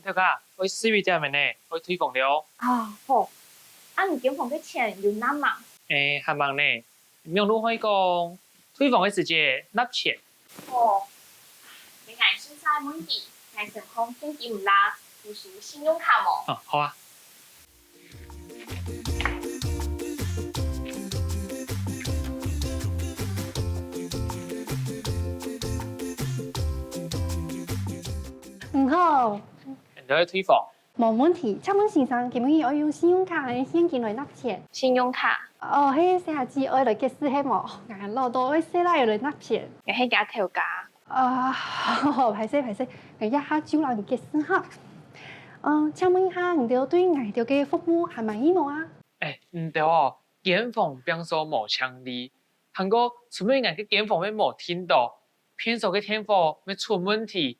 條家，我4月底面呢，我推廣了。啊，好，唔檢房嘅錢有哪嘛？還忙呢，用路可以講推廣嘅時節納錢。哦，你眼先晒問題，眼成空經濟唔啦，有屬信用卡冇？哦，好啊。好，你可以推廣。冇問題。請問先生，今日要用信用卡定現金來納錢？信用卡，哦，迄寫字愛來結識係冇？眼攞到迄寫啦要來納錢。我係假條價。歹勢，我一下就讓你結識哈。請問一下，你哋對我哋嘅服務係滿意冇啊？唔對哦，檢房變數無強力，韓國除非人嘅檢房要冇聽到，偏數嘅天貨要出問題，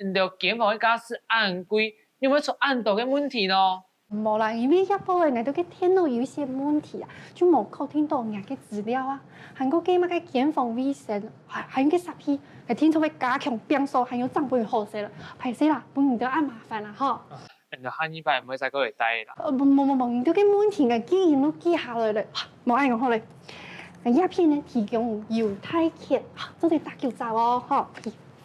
唔對檢房嘅家私按貴，你會出按多嘅問題呢？冇啦，因為一部分我哋嘅電腦有一些問題啊，就冇溝通到我嘅資料啊。韓國嘅乜嘅檢房衛生，還有個實批，係聽說會加強變數，還有長輩好勢啦。歹勢啦，唔就按麻煩啦，嗬。人哋下禮拜唔會再過嚟帶啦。冇，你啲嘅問題嘅記錄都記下來咧，冇嗌我好咧。鴉片咧提供猶太客，做啲打球罩哦，嗬，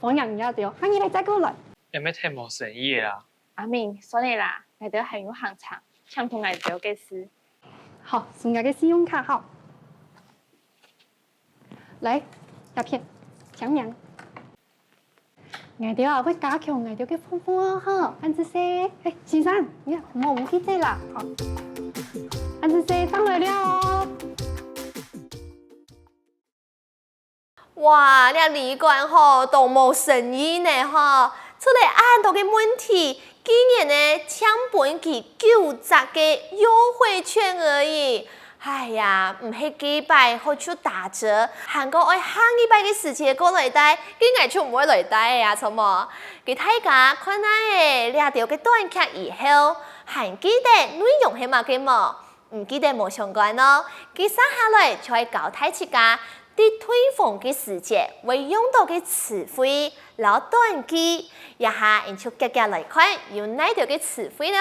放人家掉，下禮拜再過來。有咩聽冇生意啦？阿明，所以啦，我哋係有行場，搶同我哋嘅事。好，送我嘅信用卡號。來，鴉片，搶人。我哋啊會加強我哋嘅服務啊，哈，安子生，先生，你唔記得啦，好，安子生上來了哦。哇，你旅館吼都冇生意呢吼，出嚟按到嘅問題，竟然呢搶本佢9折嘅優惠券而已。哎呀，唔係幾百好出打折，韓國愛下禮拜嘅時節過來帶，竟然就唔會來帶呀，錯冇？佢大家看下誒，掠到嘅短劇以後，還記得內容係乜嘅冇？唔記得冇相關咯。佢生下來就係教大家啲推廣嘅時節會用到嘅詞彙，攞短句，一下然後夾夾來看有哪條嘅詞彙咯。